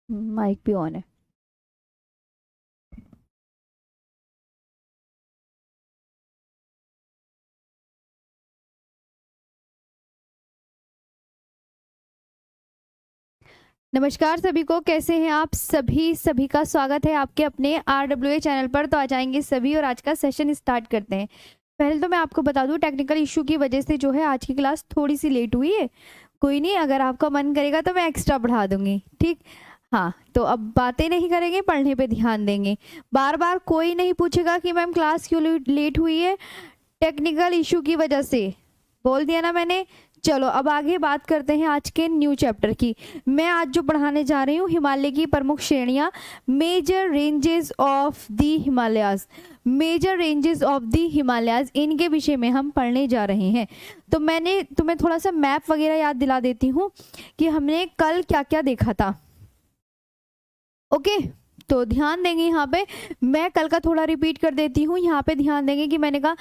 Mic भी on है। नमस्कार सभी को, कैसे हैं आप सभी? सभी का स्वागत है आपके अपने RWA चैनल पर। तो आ जाएंगे सभी और आज का सेशन स्टार्ट करते हैं। पहले तो मैं आपको बता दूं, टेक्निकल इशू की वजह से जो है आज की क्लास थोड़ी सी लेट हुई है। कोई नहीं, अगर आपका मन करेगा तो मैं एक्स्ट्रा बढ़ा दूंगी, ठीक? हाँ, तो अब बातें नहीं करेंगे, पढ़ने पे ध्यान देंगे। बार बार कोई नहीं पूछेगा कि मैम क्लास क्यों लेट हुई है, टेक्निकल इशू की वजह से। बोल दिया ना मैंने। चलो अब आगे बात करते हैं आज के न्यू चैप्टर की। मैं आज जो पढ़ाने जा रही हूँ, हिमालय की प्रमुख श्रेणियाँ, major ranges of the Himalayas. Major ranges of the Himalayas, इनके विषय में हम पढ़ने जा रहे हैं। तो मैंने तुम्हें थोड़ा सा मैप वगैरह याद दिला देती हूँ कि हमने कल क्या क्या देखा था। ओके, तो ध्यान देंगे यहाँ पे। मैं कल का थोड़ा रिपीट कर देती हूँ। यहाँ पे ध्यान देंगे कि मैंने कहा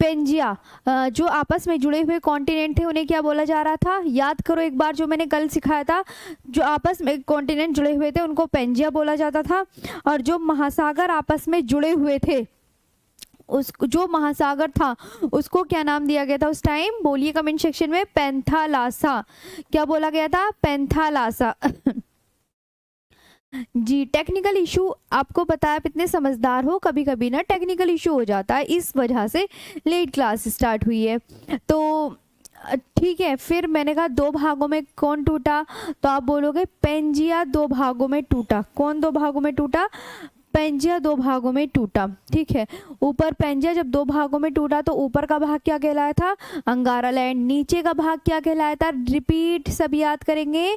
पेंजिया, जो आपस में जुड़े हुए कॉन्टिनेंट थे उन्हें क्या बोला जा रहा था? याद करो एक बार जो मैंने कल सिखाया था। जो आपस में कॉन्टिनेंट जुड़े हुए थे उनको पेंजिया बोला जाता था, और जो महासागर आपस में जुड़े हुए थे, उस जो महासागर था उसको क्या नाम दिया गया था उस टाइम? बोलिए कमेंट सेक्शन में। पेंथालासा। क्या बोला गया था? पेंथालासा। जी, टेक्निकल इशू आपको पता है, आप इतने समझदार हो, कभी कभी ना टेक्निकल इशू हो जाता है, इस वजह से लेट क्लास स्टार्ट हुई है। तो ठीक है, फिर मैंने कहा दो भागों में कौन टूटा? तो आप बोलोगे पेंजिया दो भागों में टूटा। कौन दो भागों में टूटा? पेंजिया दो भागों में टूटा। ठीक है, ऊपर पेंजिया जब दो भागों में टूटा तो ऊपर का भाग क्या कहलाया था? अंगारा लैंड। नीचे का भाग क्या कहलाया था? रिपीट, सब याद करेंगे।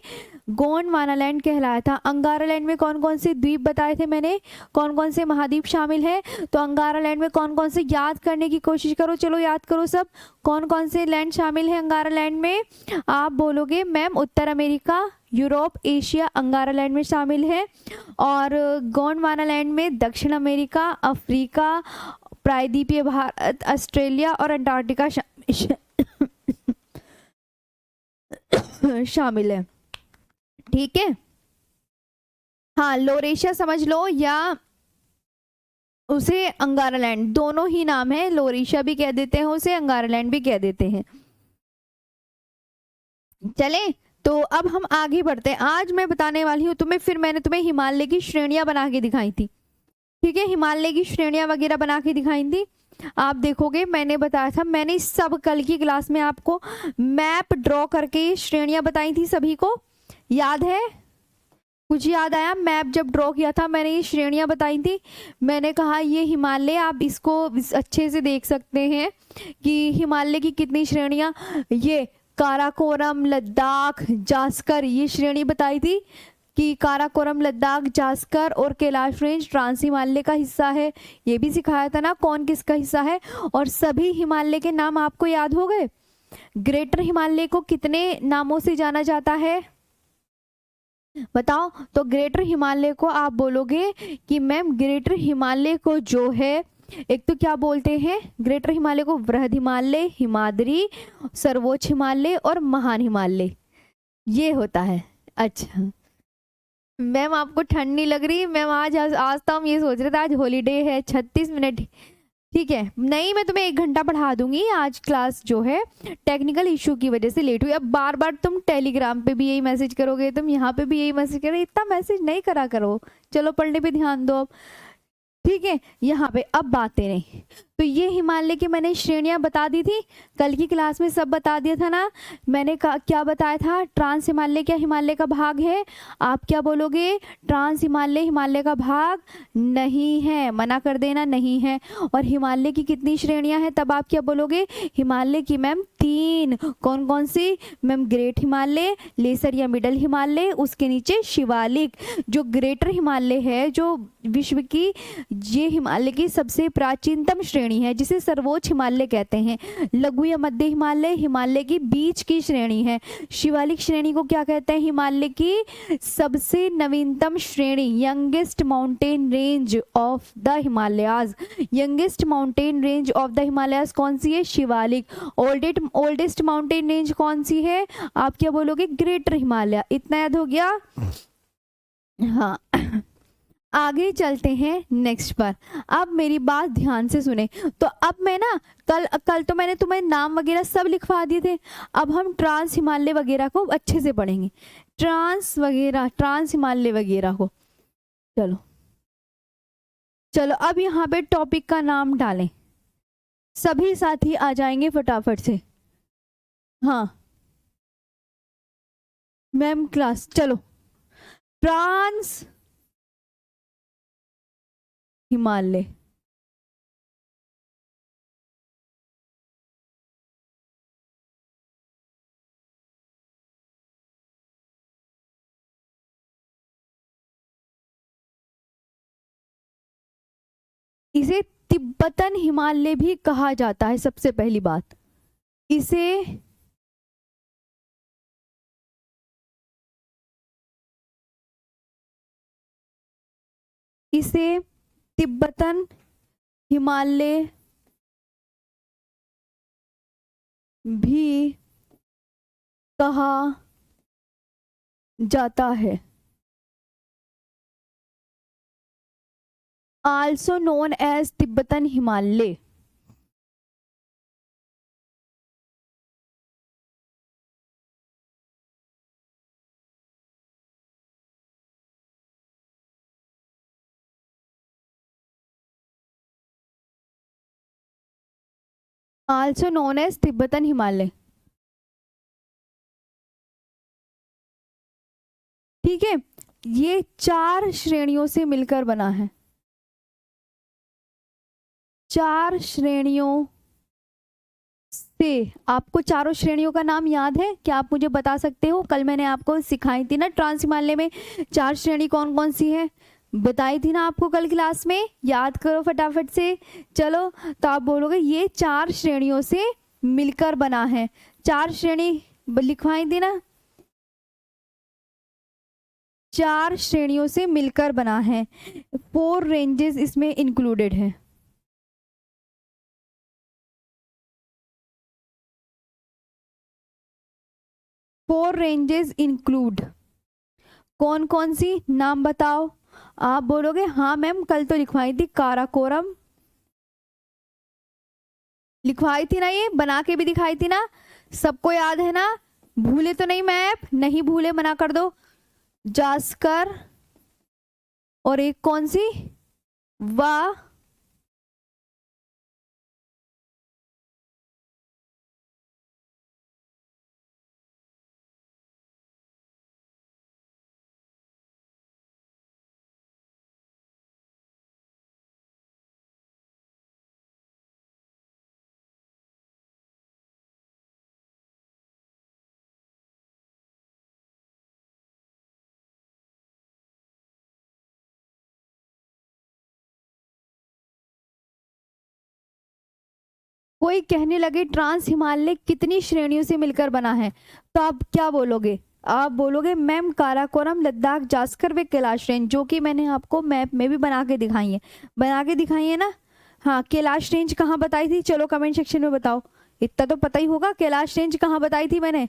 गोंडवाना कहलाया था। अंगारा लैंड में कौन कौन से द्वीप बताए थे मैंने, कौन कौन से महाद्वीप शामिल है? तो अंगारा लैंड में कौन कौन से, याद करने की कोशिश करो, चलो याद करो सब। कौन कौन से लैंड शामिल है अंगारा लैंड में? आप बोलोगे मैम उत्तर अमेरिका, यूरोप, एशिया अंगारा लैंड में शामिल है। और गोंडवाना लैंड में दक्षिण अमेरिका, अफ्रीका, प्रायद्वीपीय भारत, ऑस्ट्रेलिया और अंटार्कटिका शामिल है। ठीक है, हाँ, लोरेशिया समझ लो या उसे अंगारा लैंड, दोनों ही नाम है। लोरेशिया भी कह देते हैं उसे, अंगारा लैंड भी कह देते हैं। चले, तो अब हम आगे बढ़ते हैं। आज मैं बताने वाली हूँ तुम्हें, फिर मैंने तुम्हें हिमालय की श्रेणियां बना के दिखाई थी। ठीक है, हिमालय की श्रेणियां वगैरह बना के दिखाई थी। आप देखोगे मैंने बताया था, मैंने सब कल की क्लास में आपको मैप ड्रॉ करके श्रेणियां बताई थी सभी को। याद है? कुछ याद आया? मैप जब ड्रॉ किया था मैंने ये श्रेणियां बताई थी। मैंने कहा ये हिमालय, आप इसको अच्छे से देख सकते हैं कि हिमालय की कितनी श्रेणियां। ये काराकोरम, लद्दाख, जास्कर, ये श्रेणी बताई थी कि काराकोरम, लद्दाख, जास्कर और कैलाश रेंज ट्रांस हिमालय का हिस्सा है। ये भी सिखाया था ना कौन किसका हिस्सा है। और सभी हिमालय के नाम आपको याद हो गए। ग्रेटर हिमालय को कितने नामों से जाना जाता है बताओ? तो ग्रेटर हिमालय को आप बोलोगे कि मैम ग्रेटर हिमालय को जो है, एक तो क्या बोलते हैं ग्रेटर हिमालय को? वृहद हिमालय, हिमाद्री, सर्वोच्च हिमालय और महान हिमालय, ये होता है। अच्छा मैम, आपको ठंड नहीं लग रही? मैम आज तो हम ये सोच रहे थे आज हॉलीडे है, 36 मिनट। ठीक है, नहीं मैं तुम्हें 1 घंटा पढ़ा दूंगी। आज क्लास जो है टेक्निकल इशू की वजह से लेट हुई। अब बार बार तुम टेलीग्राम पे भी यही मैसेज करोगे, तुम यहाँ पे भी यही मैसेज करोगे, इतना मैसेज नहीं करा करो। चलो पढ़ने पे ध्यान दो अब। ठीक है, यहाँ पे अब बातें नहीं। तो ये हिमालय की मैंने श्रेणियां बता दी थी कल की क्लास में, सब बता दिया था ना मैंने। क्या बताया था? ट्रांस हिमालय क्या हिमालय का भाग है? आप क्या बोलोगे? ट्रांस हिमालय हिमालय का भाग नहीं है, मना कर देना, नहीं है। और हिमालय की कितनी श्रेणियां हैं? तब आप क्या बोलोगे? हिमालय की मैम 3। कौन कौन सी? मैम ग्रेट हिमालय, लेसर या मिडल हिमालय, उसके नीचे शिवालिक। जो ग्रेटर हिमालय है, जो विश्व की, ये हिमालय की सबसे प्राचीनतम श्रेणी है, जिसे सर्वोच्च हिमालय कहते हैं। लघु या मध्य हिमालय हिमालय की बीच की श्रेणी है। शिवालिक श्रेणी को क्या कहते हैं? हिमालय की सबसे नवीनतम श्रेणी, youngest mountain range of the Himalayas. Youngest mountain range of the Himalayas कौन सी है? शिवालिक। ओल्डेस्ट माउंटेन रेंज कौन सी है? आप क्या बोलोगे? ग्रेटर हिमालय। इतना याद हो गया? हाँ। आगे चलते हैं नेक्स्ट पर। अब मेरी बात ध्यान से सुने। तो अब मैं ना, कल कल तो मैंने तुम्हें नाम वगैरह सब लिखवा दिए थे। अब हम ट्रांस हिमालय वगैरह को अच्छे से पढ़ेंगे, ट्रांस हिमालय वगैरह को। चलो चलो, अब यहाँ पे टॉपिक का नाम डालें, सभी साथी आ जाएंगे फटाफट से। हाँ मैम क्लास, चलो। ट्रांस हिमालय। इसे तिब्बतन हिमालय भी कहा जाता है, सबसे पहली बात। इसे इसे तिब्बतन हिमालय भी कहा जाता है, also known as Tibetan Himalaya. Also known as Tibetan Himalaya. ठीक है, ये 4 श्रेणियों से मिलकर बना है, 4 श्रेणियों से। आपको चारों श्रेणियों का नाम याद है क्या? आप मुझे बता सकते हो? कल मैंने आपको सिखाई थी ना ट्रांस हिमालय में 4 श्रेणी कौन कौन सी है, बताई थी ना आपको कल क्लास में, याद करो फटाफट से। चलो, तो आप बोलोगे ये 4 श्रेणियों से मिलकर बना है। 4 श्रेणी लिखवाई थी ना, 4 श्रेणियों से मिलकर बना है। 4 रेंजेस इसमें इंक्लूडेड है। 4 रेंजेस इंक्लूड, कौन कौन सी नाम बताओ? आप बोलोगे हाँ मैम कल तो लिखवाई थी, काराकोरम लिखवाई थी ना, ये बना के भी दिखाई थी ना, सबको याद है ना? भूले तो नहीं मैप? नहीं भूले, मना कर दो। जास्कर, और एक कौन सी, वाह, कोई कहने लगे ट्रांस हिमालय कितनी श्रेणियों से मिलकर बना है, तो आप क्या बोलोगे? आप बोलोगे मैम काराकोरम, लद्दाख, जास्कर व कैलाश रेंज, जो कि मैंने आपको मैप में भी बना के दिखाई है, बना के दिखाई है ना। हाँ, कैलाश रेंज कहाँ बताई थी? चलो कमेंट सेक्शन में बताओ, इतना तो पता ही होगा। कैलाश रेंज कहाँ बताई थी मैंने?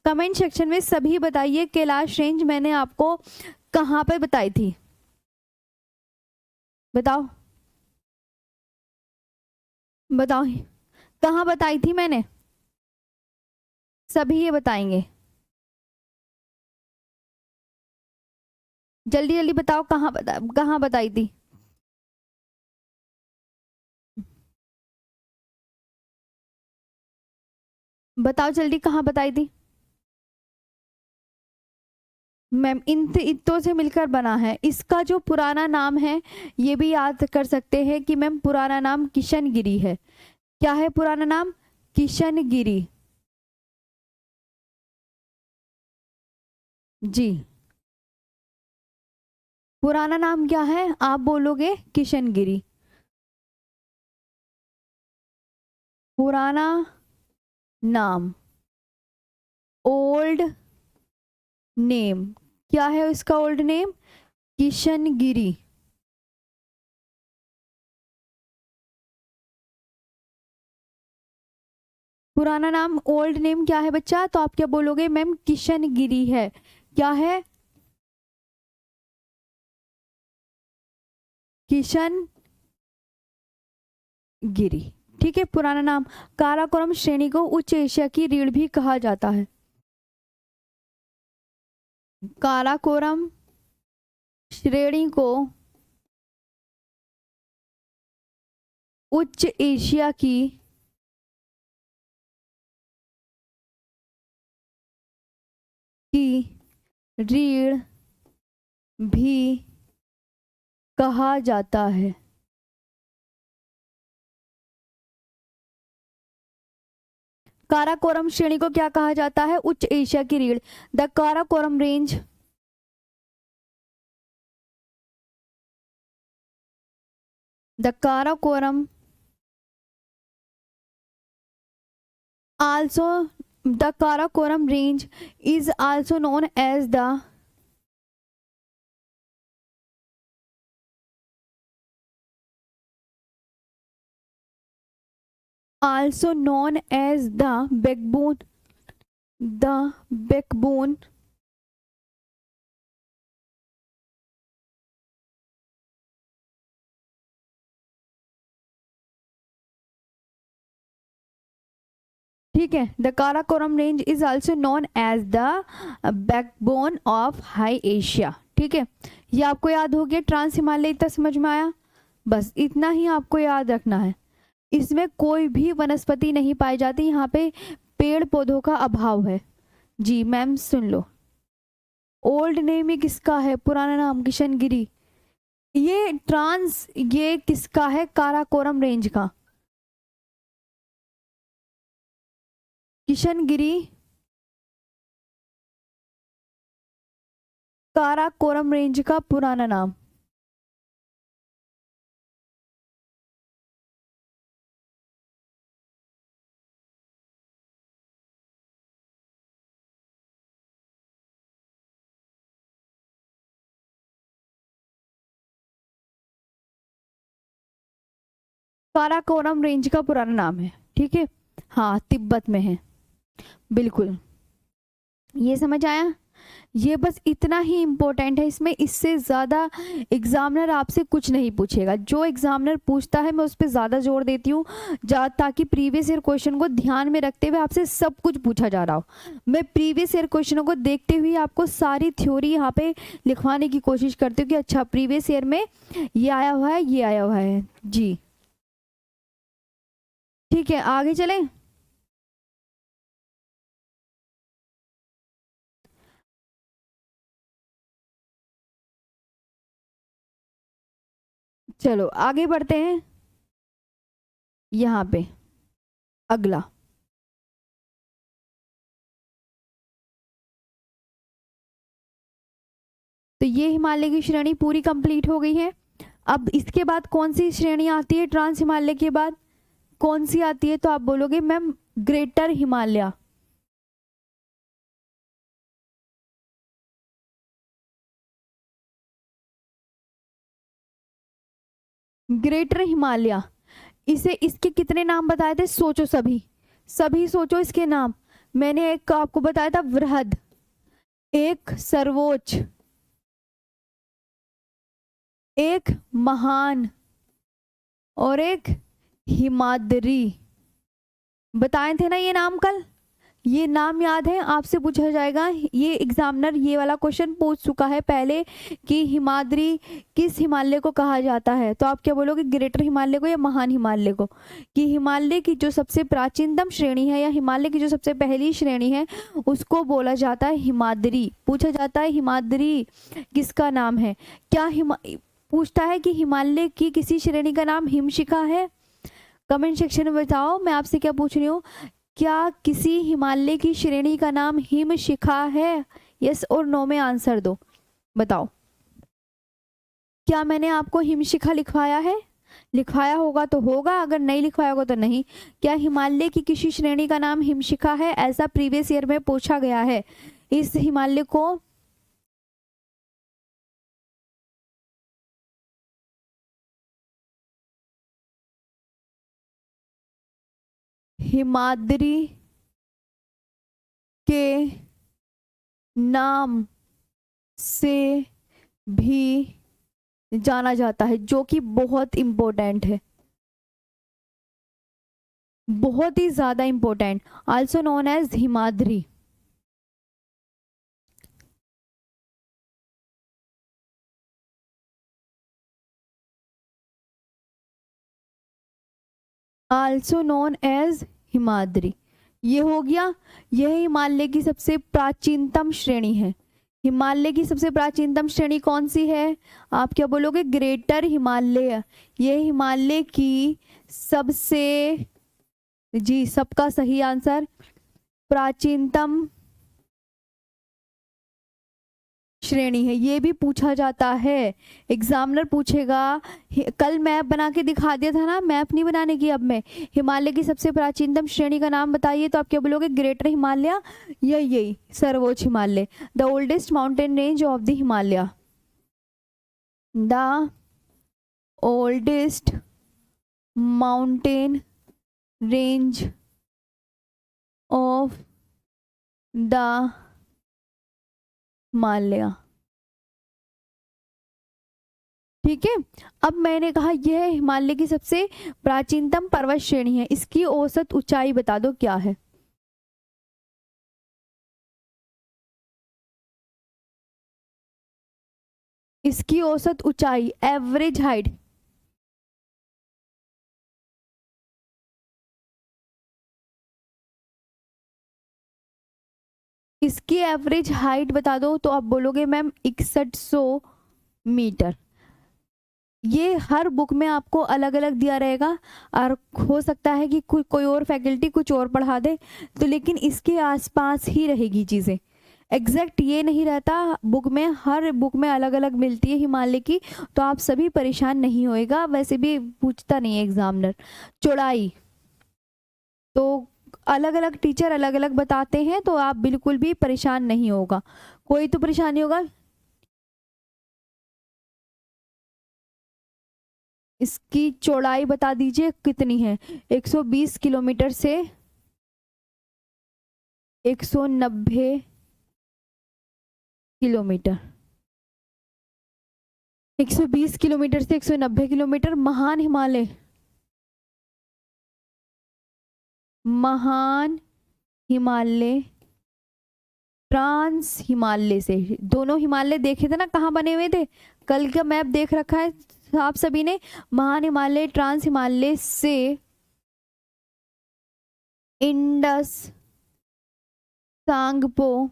कमेंट सेक्शन में सभी बताइए, कैलाश रेंज मैंने आपको कहाँ पे बताई थी, बताओ बताओ, कहाँ बताई थी मैंने? सभी ये बताएंगे, जल्दी जल्दी बताओ, कहाँ बताई थी? बताओ जल्दी, कहाँ बताई थी? मैम इन इत्तों से मिलकर बना है। इसका जो पुराना नाम है ये भी याद कर सकते हैं कि मैम पुराना नाम किशनगिरी है। क्या है पुराना नाम? किशनगिरी। जी, पुराना नाम क्या है? आप बोलोगे किशनगिरी। पुराना नाम, ओल्ड नेम, क्या है इसका ओल्ड नेम? किशनगिरी। पुराना नाम ओल्ड नेम क्या है बच्चा? तो आप क्या बोलोगे? मैम किशनगिरी है। क्या है? किशन गिरी। ठीक है, पुराना नाम। काराकोरम श्रेणी को उच्च एशिया की रीढ़ भी कहा जाता है। काराकोरम श्रेणी को उच्च एशिया की रीढ़ भी कहा जाता है। काराकोरम श्रेणी को क्या कहा जाता है? उच्च एशिया की रीढ़। The Karakoram range the Karakoram also the Karakoram range is also known as the backbone ठीक है, the Karakoram range is also known as the backbone of high Asia. ठीक है, ये आपको याद हो गया। ट्रांस हिमालय इतना समझ में आया, बस इतना ही आपको याद रखना है। इसमें कोई भी वनस्पति नहीं पाई जाती, यहाँ पे पेड़ पौधों का अभाव है। जी मैम सुन लो, ओल्ड नेम ही किसका है? पुराना नाम किशन गिरी। ये किसका है? काराकोरम रेंज का। किशन गिरी काराकोरम रेंज का पुराना नाम। काराकोरम रेंज का पुराना नाम है। ठीक है, हाँ तिब्बत में है, बिल्कुल। ये समझ आया? ये बस इतना ही इम्पोर्टेंट है, इसमें इससे ज़्यादा एग्जामिनर आपसे कुछ नहीं पूछेगा। जो एग्जामिनर पूछता है मैं उस पर ज़्यादा जोर देती हूँ, ताकि प्रीवियस ईयर क्वेश्चन को ध्यान में रखते हुए आपसे सब कुछ पूछा जा रहा हो। मैं प्रीवियस ईयर क्वेश्चनों को देखते हुए आपको सारी थ्योरी यहाँ पे लिखवाने की कोशिश करती हूँ कि अच्छा प्रीवियस ईयर में ये आया हुआ है, ये आया हुआ है। जी ठीक है, आगे चलें। चलो आगे बढ़ते हैं। यहाँ पे अगला तो ये हिमालय की श्रेणी पूरी कंप्लीट हो गई है। अब इसके बाद कौन सी श्रेणी आती है? ट्रांस हिमालय के बाद कौन सी आती है? तो आप बोलोगे ma'am greater Himalaya. Greater Himalaya, इसे इसके कितने नाम बताए थे? सोचो सभी, सभी सोचो इसके नाम। मैंने एक आपको बताया था वृहद, एक सर्वोच्च, एक महान और एक हिमाद्री। बताए थे ना ये नाम कल? ये नाम याद है? आपसे पूछा जाएगा, ये एग्जामिनर ये वाला क्वेश्चन पूछ चुका है पहले कि हिमाद्री किस हिमालय को कहा जाता है। तो आप क्या बोलोगे? ग्रेटर हिमालय को या महान हिमालय को? कि हिमालय की जो सबसे प्राचीनतम श्रेणी है या हिमालय की जो सबसे पहली श्रेणी है उसको बोला जाता है हिमाद्री। पूछा जाता है हिमाद्री किसका नाम है? क्या पूछता है कि हिमालय की किसी श्रेणी का नाम हिमशिखा है? कमेंट सेक्शन में बताओ। मैं आपसे क्या पूछ रही हूँ, क्या किसी हिमालय की श्रेणी का नाम हिमशिखा है? यस और नो में आंसर दो, बताओ। क्या मैंने आपको हिमशिखा लिखवाया है? लिखवाया होगा तो होगा, अगर नहीं लिखवाया होगा तो नहीं। क्या हिमालय की किसी श्रेणी का नाम हिमशिखा है? ऐसा प्रीवियस ईयर में पूछा गया है। इस हिमालय को हिमाद्री के नाम से भी जाना जाता है, जो कि बहुत इंपॉर्टेंट है, बहुत ही ज्यादा important, also known as Himadri. Also known as Himadri. ये हो गया, यह हिमालय की सबसे प्राचीनतम श्रेणी है। हिमालय की सबसे प्राचीनतम श्रेणी कौन सी है? आप क्या बोलोगे? ग्रेटर हिमालय। यह हिमालय की सबसे, जी सबका सही आंसर, प्राचीनतम श्रेणी है। ये भी पूछा जाता है, एग्जामिनर पूछेगा। कल मैप बना के दिखा दिया था ना, मैप नहीं बनाने की अब मैं। हिमालय की सबसे प्राचीनतम श्रेणी का नाम बताइए, तो आप क्या बोलोगे? ग्रेटर हिमालय, यही सर्वोच्च Himalaya. The oldest mountain range of the Himalaya, the oldest mountain range of the Himalaya. ठीक है, अब मैंने कहा यह हिमालय की सबसे प्राचीनतम पर्वत श्रेणी है, इसकी औसत ऊंचाई बता दो क्या है? इसकी औसत ऊंचाई, एवरेज हाइट, इसकी एवरेज हाइट बता दो, तो आप बोलोगे मैम 6100 मीटर। ये हर बुक में आपको अलग अलग दिया रहेगा, और हो सकता है कि कोई और फैकल्टी कुछ और पढ़ा दे, तो लेकिन इसके आसपास ही रहेगी चीज़ें, एग्जैक्ट ये नहीं रहता बुक में, हर बुक में अलग अलग मिलती है हिमालय की। तो आप सभी परेशान नहीं होएगा, वैसे भी पूछता नहीं है एग्जामिनर। चौड़ाई तो अलग अलग टीचर अलग अलग बताते हैं, तो आप बिल्कुल भी परेशान नहीं होगा, कोई तो परेशानी होगा। इसकी चौड़ाई बता दीजिए कितनी है? 120 किलोमीटर से 190 किलोमीटर, 120 किलोमीटर से 190 किलोमीटर। महान हिमालय, महान हिमालय, ट्रांस हिमालय से, दोनों हिमालय देखे थे ना कहाँ बने हुए थे, कल का मैप देख रखा है आप सभी ने। महान हिमालय, ट्रांस हिमालय से इंडस, सांगपो,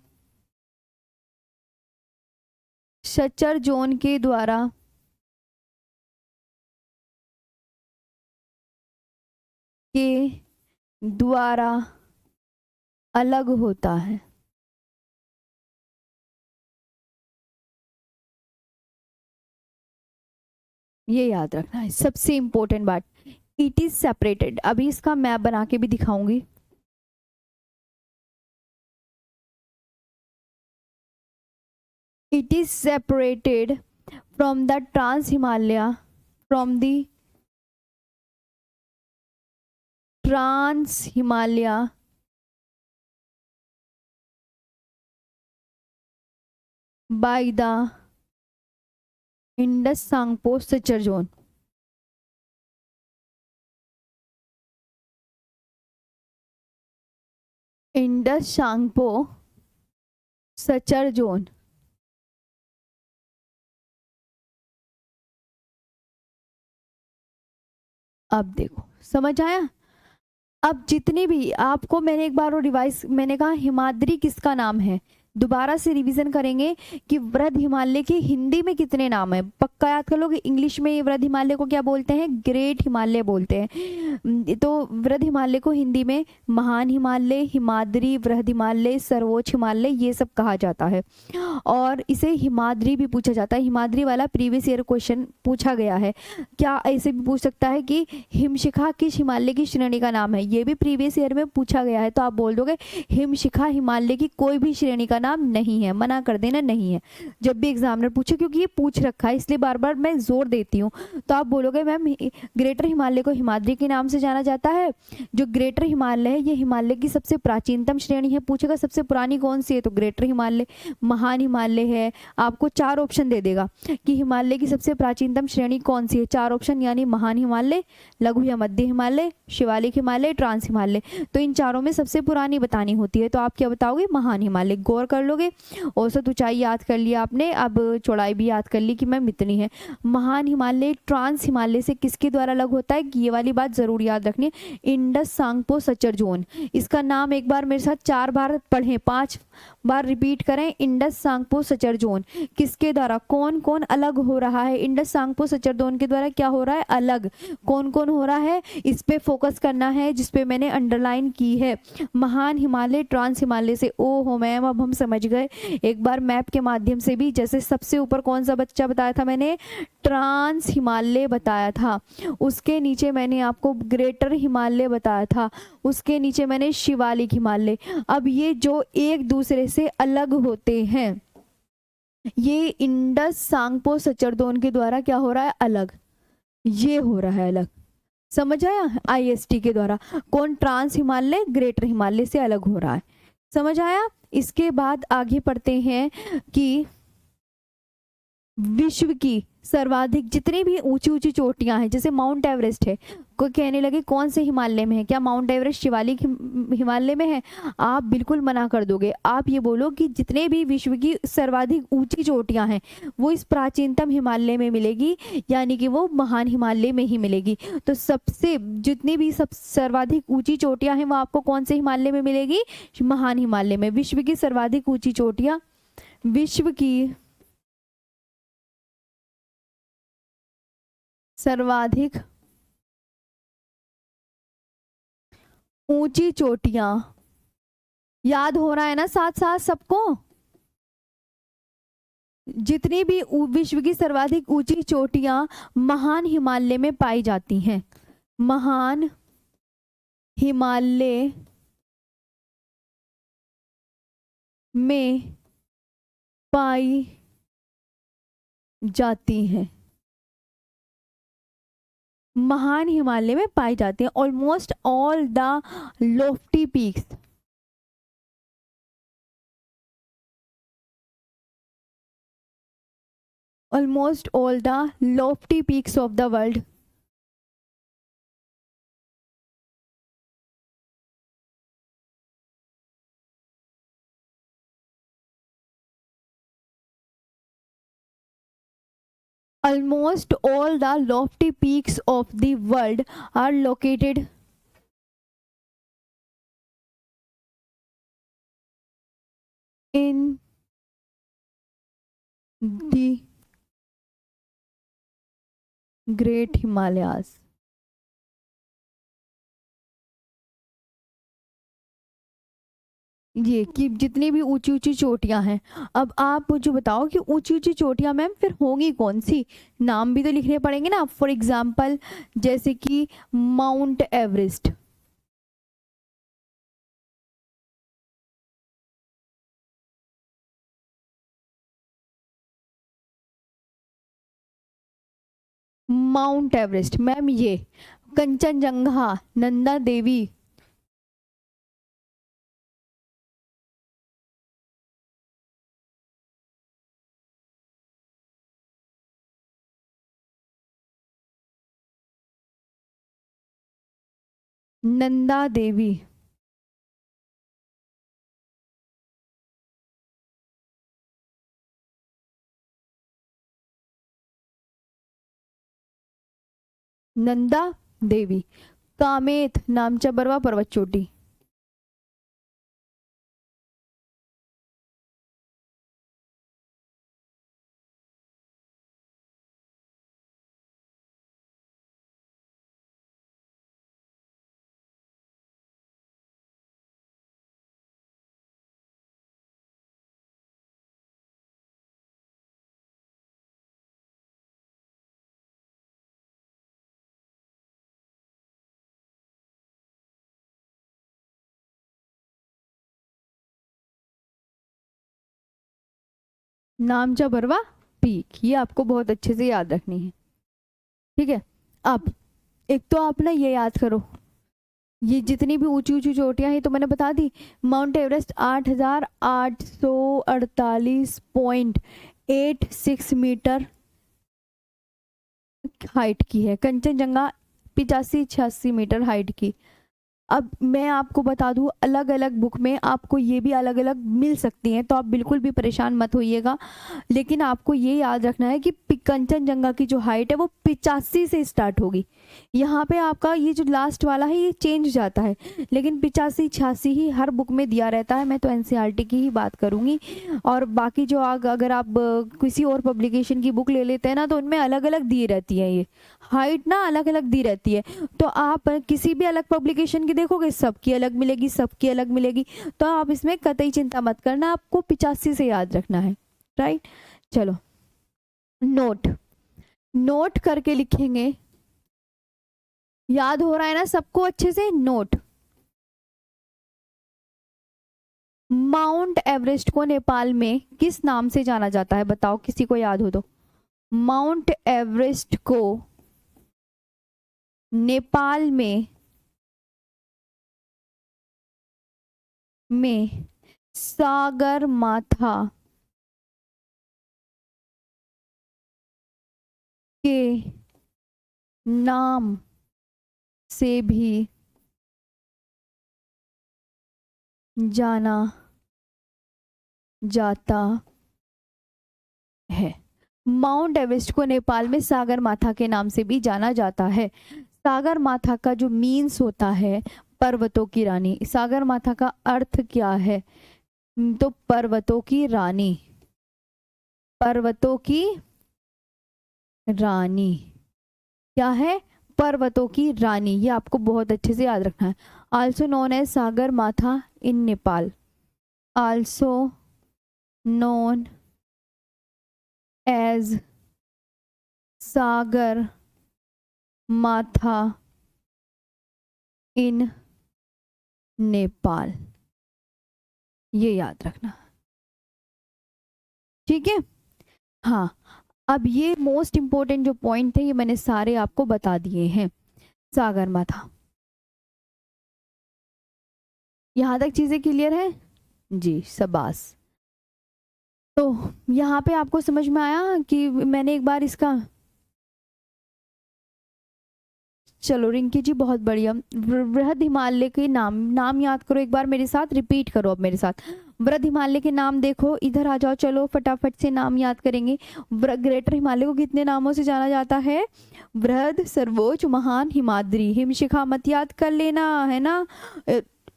सचर जोन के द्वारा अलग होता है। ये याद रखना है, सबसे इंपॉर्टेंट बात। इट इज सेपरेटेड, अभी इसका मैप बना के भी दिखाऊंगी। It is separated from the trans Himalaya, from the trans Himalaya by the Indus Tsangpo suture zone. Indus Tsangpo suture zone. अब देखो समझ आया? अब जितनी भी आपको मैंने एक बार वो रिवाइज, मैंने कहा हिमाद्री किसका नाम है, दोबारा से रिवीजन करेंगे कि वृद्ध हिमालय के हिंदी में कितने नाम है, पक्का याद कर लो कि इंग्लिश में वृद्ध हिमालय को क्या बोलते हैं? ग्रेट हिमालय बोलते हैं। तो वृद्ध हिमालय को हिंदी में महान हिमालय, हिमाद्री, वृद्ध हिमालय, सर्वोच्च हिमालय, ये सब कहा जाता है। और इसे हिमाद्री भी पूछा जाता है, हिमाद्री वाला प्रीवियस ईयर क्वेश्चन पूछा गया है। क्या ऐसे भी पूछ सकता है कि हिमशिखा किस हिमालय की श्रेणी का नाम है, ये भी प्रीवियस ईयर में पूछा गया है। तो आप बोल दोगे हिमशिखा हिमालय की कोई भी श्रेणी का नाम नहीं है, मना कर देना नहीं है जब भी एग्जामिनर पूछे, क्योंकि ये पूछ रखा है इसलिए बार बार मैं जोर देती हूँ। तो आप बोलोगे मैम ग्रेटर हिमालय को हिमाद्री के नाम से जाना जाता है। जो ग्रेटर हिमालय है ये हिमालय की सबसे प्राचीनतम श्रेणी है। पूछेगा सबसे पुरानी कौन सी है, तो ग्रेटर हिमालय, महान हिमालय है। आपको 4 ऑप्शन दे देगा कि हिमालय की सबसे प्राचीनतम श्रेणी कौन सी है, 4 ऑप्शन, यानी महान हिमालय, लघु या मध्य हिमालय, शिवालिक हिमालय, ट्रांस हिमालय। तो इन चारों में सबसे पुरानी बतानी होती है, तो आप क्या बताओगे, महान हिमालय। गौर कर लोगे। औसत ऊंचाई याद कर लिया आपने, अब चौड़ाई भी याद कर ली कि मैम इतनी है। महान हिमालय ट्रांस हिमालय से किसके द्वारा अलग होता है, ये वाली बात जरूर याद रखनी है, इंडस सांगपो सचर जोन। इसका नाम एक बार मेरे साथ 4 बार पढ़ें, 5 बार रिपीट करें, इंडस सांगपो सचर जोन। किसके द्वारा, कौन कौन अलग हो रहा है, इंडस सांगपो सचर जोन के द्वारा क्या हो रहा है, अलग। कौन कौन हो रहा है, इस पे फोकस करना है जिसपे मैंने अंडरलाइन की है। महान हिमालय ट्रांस हिमालय से। ओहो मैम अब हम समझ गए। एक बार मैप के माध्यम से भी, जैसे सबसे ऊपर कौन सा बच्चा बताया था मैंने, ट्रांस हिमालय बताया था, उसके नीचे मैंने आपको ग्रेटर हिमालय बताया था, उसके नीचे मैंने शिवालिक हिमालय। अब ये जो एक दूसरे से अलग होते हैं, ये इंडस सांगपो सचरदोन के द्वारा क्या हो रहा है, अलग। ये हो रहा है अलग, समझ आया। आईएसटी के द्वारा कौन, ट्रांस हिमालय ग्रेटर हिमालय से अलग हो रहा है, समझ आया। इसके बाद आगे पढ़ते हैं कि विश्व की सर्वाधिक जितनी भी ऊंची ऊंची चोटियां हैं, जैसे माउंट एवरेस्ट है, कोई कहने लगे कौन से हिमालय में है, क्या माउंट एवरेस्ट शिवालिक हिमालय में है, आप बिल्कुल मना कर दोगे। आप ये बोलो कि जितने भी विश्व की सर्वाधिक ऊंची चोटियां हैं वो इस प्राचीनतम हिमालय में मिलेगी, यानी कि वो महान हिमालय में ही मिलेगी। तो सबसे जितनी भी सब सर्वाधिक ऊंची चोटियां हैं वो आपको कौन से हिमालय में मिलेगी, महान हिमालय में। विश्व की सर्वाधिक ऊंची चोटियां, विश्व की सर्वाधिक ऊंची चोटियां, याद हो रहा है ना साथ साथ सबको। जितनी भी विश्व की सर्वाधिक ऊंची चोटियां महान हिमालय में पाई जाती हैं, महान हिमालय में पाई जाती हैं, महान हिमालय में पाई जाती हैं। Almost all the Loftie peaks, almost all the lofty peaks of the world almost all the lofty peaks of the world are located in the Great Himalayas। ये कि जितनी भी ऊंची ऊंची चोटियां हैं, अब आप मुझे बताओ कि ऊंची ऊंची चोटियां मैम फिर होंगी कौन सी, नाम भी तो लिखने पड़ेंगे ना। फॉर एग्जाम्पल जैसे कि mount Everest, mount Everest ma'am, ये कंचनजंगा, नंदा देवी, नंदा देवी, नंदा देवी, कामेत नामच्या बरवा पर्वत चोटी, नामचा बरवा पीक, ये आपको बहुत अच्छे से याद रखनी है। ठीक है, अब एक तो आप ना ये याद करो, ये जितनी भी ऊंची ऊंची चोटियां हैं तो मैंने बता दी। माउंट एवरेस्ट 8,848.86 मीटर हाइट की है। कंचनजंगा 85-86 मीटर हाइट की। अब मैं आपको बता दूं, अलग अलग बुक में आपको ये भी अलग अलग मिल सकती हैं, तो आप बिल्कुल भी परेशान मत होइएगा। लेकिन आपको ये याद रखना है कि कंचनजंगा की जो हाइट है वो 85 से स्टार्ट होगी। यहाँ पे आपका ये जो लास्ट वाला है ये चेंज जाता है, लेकिन 85-86 ही हर बुक में दिया रहता है। मैं तो एनसीईआरटी की ही बात करूँगी, और बाकी जो अगर आप किसी और पब्लिकेशन की बुक ले लेते हैं ना, तो उनमें अलग अलग दी रहती है, ये हाइट ना अलग अलग दी रहती है। तो आप किसी भी अलग पब्लिकेशन की देखोगे, सबकी अलग मिलेगी, सबकी अलग मिलेगी। तो आप इसमें कतई चिंता मत करना, आपको 85 से याद रखना है। राइट, चलो नोट नोट करके लिखेंगे। याद हो रहा है ना सबको अच्छे से? नोट, माउंट एवरेस्ट को नेपाल में किस नाम से जाना जाता है? बताओ, किसी को याद हो तो। माउंट एवरेस्ट को नेपाल में सागर माथा के नाम से भी जाना जाता है। माउंट एवरेस्ट को नेपाल में सागर माथा के नाम से भी जाना जाता है। सागर माथा का जो मीन्स होता है पर्वतों की रानी, सागर माथा का अर्थ क्या है? तो पर्वतों की रानी, पर्वतों की रानी क्या है? पर्वतों की रानी। ये आपको बहुत अच्छे से याद रखना है। आल्सो नोन एज सागर माथा इन नेपाल, आल्सो नोन एज सागर माथा इन नेपाल, ये याद रखना। ठीक है, हाँ। अब ये मोस्ट इंपॉर्टेंट जो पॉइंट थे ये मैंने सारे आपको बता दिए हैं। सागर माथा, यहाँ तक चीजें क्लियर है जी? शबाश। तो यहाँ पे आपको समझ में आया कि मैंने एक बार इसका, चलो रिंकी जी बहुत बढ़िया। वृहद हिमालय के नाम याद करो एक बार मेरे साथ, रिपीट करो अब मेरे साथ। वृहद हिमालय के नाम देखो, इधर आ जाओ, चलो फटाफट से नाम याद करेंगे। ग्रेटर हिमालय को कितने नामों से जाना जाता है? वृहद, सर्वोच्च, महान, हिमाद्री। हिमशिखा मत याद कर लेना, है ना।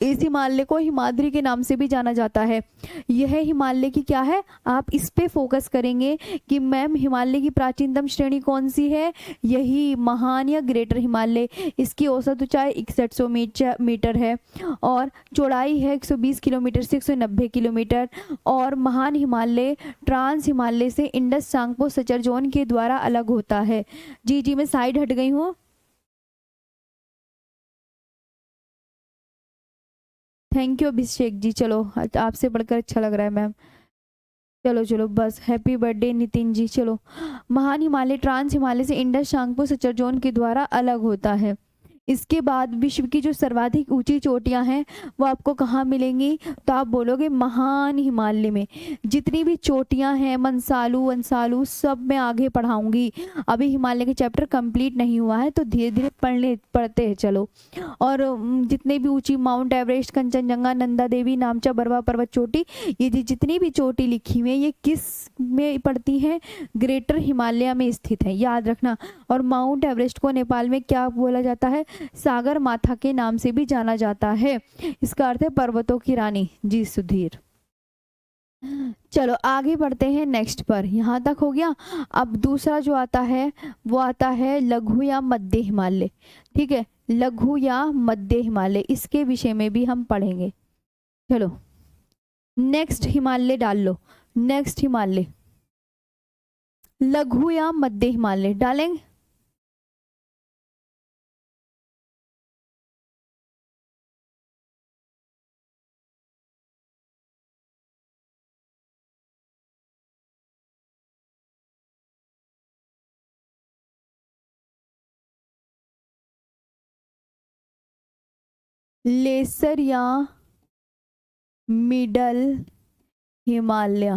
इस हिमालय को हिमाद्री के नाम से भी जाना जाता है। यह हिमालय की क्या है, आप इस पे फोकस करेंगे कि मैम हिमालय की प्राचीनतम श्रेणी कौन सी है? यही महान या ग्रेटर हिमालय। इसकी औसत ऊंचाई 6100 मीटर है, और चौड़ाई है 120 किलोमीटर से 190 किलोमीटर। और महान हिमालय ट्रांस हिमालय से इंडस सांगपो सचर जोन के द्वारा अलग होता है। जी जी, मैं साइड हट गई हूँ। थैंक यू अभिषेक जी, चलो आपसे बढ़कर अच्छा लग रहा है मैम। चलो चलो बस, हैप्पी बर्थडे नितिन जी। चलो, महान हिमालय ट्रांस हिमालय से इंडस शांगपो सचर जोन के द्वारा अलग होता है। इसके बाद विश्व की जो सर्वाधिक ऊंची चोटियां हैं वो आपको कहाँ मिलेंगी? तो आप बोलोगे महान हिमालय में। जितनी भी चोटियां हैं, मनसालू वनसालू, सब मैं आगे पढ़ाऊंगी। अभी हिमालय के चैप्टर कंप्लीट नहीं हुआ है, तो धीरे धीरे पढ़ते हैं चलो। और जितने भी ऊंची, माउंट एवरेस्ट, कंचनजंगा, नंदा देवी, नामचा बरवा पर्वत चोटी, ये जितनी भी चोटी लिखी हुई है ये किस में पड़ती हैं? ग्रेटर हिमालय में स्थित है, याद रखना। और माउंट एवरेस्ट को नेपाल में क्या बोला जाता है? सागर माथा के नाम से भी जाना जाता है। इसका अर्थ है पर्वतों की रानी। जी सुधीर। चलो आगे बढ़ते हैं नेक्स्ट पर, यहाँ तक हो गया। अब दूसरा जो आता है वो आता है लघु या मध्य हिमालय। ठीक है, लघु या मध्य हिमालय, इसके विषय में भी हम पढ़ेंगे। चलो नेक्स्ट हिमालय डाल लो, नेक्स्ट हिमालय, लघु या मध्य हिमालय डालेंगे। लेसर या मिडल हिमालय,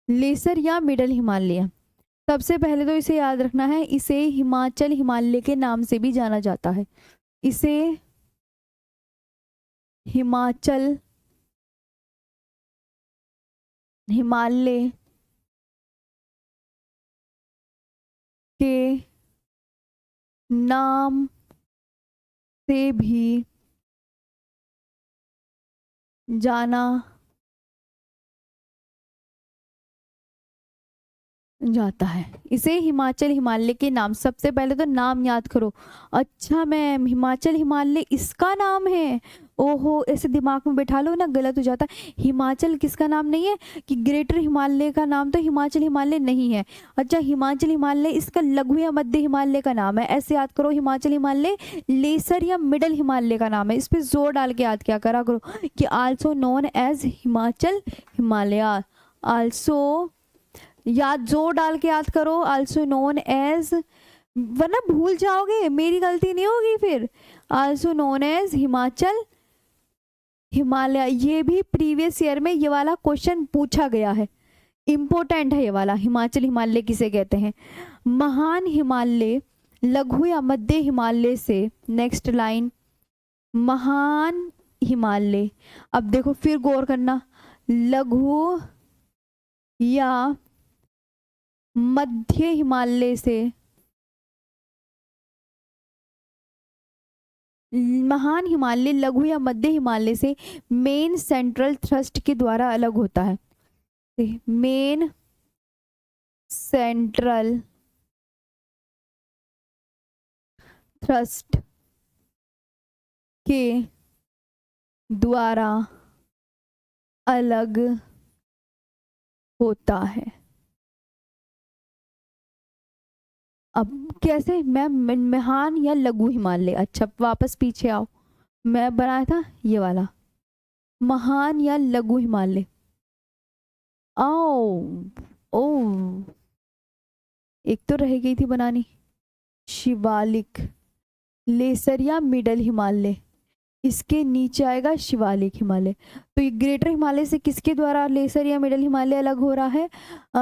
लेसर या मिडल हिमालय। सबसे पहले तो इसे याद रखना है, इसे हिमाचल हिमालय के नाम से भी जाना जाता है। इसे हिमाचल हिमालय के नाम से भी जाना जाता है। इसे हिमाचल हिमालय के नाम, सबसे पहले तो नाम याद करो। अच्छा मैम, हिमाचल हिमालय इसका नाम है? ओहो, ऐसे दिमाग में बैठा लो ना, गलत हो जाता है। हिमाचल किसका नाम नहीं है? कि ग्रेटर हिमालय का नाम तो हिमाचल हिमालय नहीं है। अच्छा, हिमाचल हिमालय इसका लघु या मध्य हिमालय का नाम है, ऐसे याद करो। हिमाचल हिमालय लेसर या मिडल हिमालय का नाम है, इस पे जोर डाल के याद क्या करा करो कि also known as Himachal Himalaya. Also याद, जोर डाल के याद करो, आल्सो नोन एज, वरना भूल जाओगे, मेरी गलती नहीं होगी फिर। Also known as Himachal Himalaya. ये भी प्रीवियस ईयर में ये वाला क्वेश्चन पूछा गया है, इंपॉर्टेंट है ये वाला। हिमाचल हिमालय किसे कहते हैं? महान हिमालय लघु या मध्य हिमालय से, नेक्स्ट लाइन, महान हिमालय। अब देखो फिर गौर करना, लघु या मध्य हिमालय से, महान हिमालय लघु या मध्य हिमालय से मेन सेंट्रल थ्रस्ट के द्वारा अलग होता है। मेन सेंट्रल थ्रस्ट के द्वारा अलग होता है। अब कैसे मैम, महान या लघु हिमालय? अच्छा वापस पीछे आओ, मैं बनाया था ये वाला, महान या लघु हिमालय। आओ, ओ, एक तो रह गई थी बनानी, शिवालिक, लेसर या मिडल हिमालय, इसके नीचे आएगा शिवालिक हिमालय। तो ये ग्रेटर हिमालय से किसके द्वारा लेसर या मिडल हिमालय अलग हो रहा है?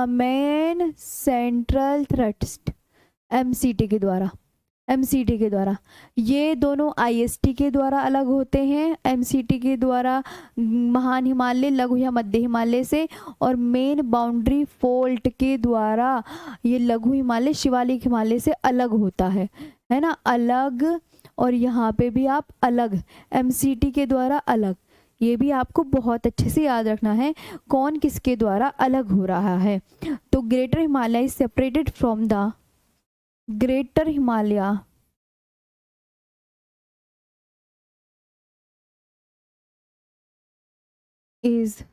मेन सेंट्रल थ्रस्ट, एमसीटी के द्वारा, एमसीटी के द्वारा। ये दोनों आईएसटी के द्वारा अलग होते हैं, एमसीटी के द्वारा महान हिमालय लघु या मध्य हिमालय से, और मेन बाउंड्री फोल्ट के द्वारा ये लघु हिमालय शिवालिक हिमालय से अलग होता है ना, अलग। और यहाँ पे भी आप अलग, एमसीटी के द्वारा अलग, ये भी आपको बहुत अच्छे से याद रखना है, कौन किसके द्वारा अलग हो रहा है। तो greater Himalaya is separated from the greater Himalaya is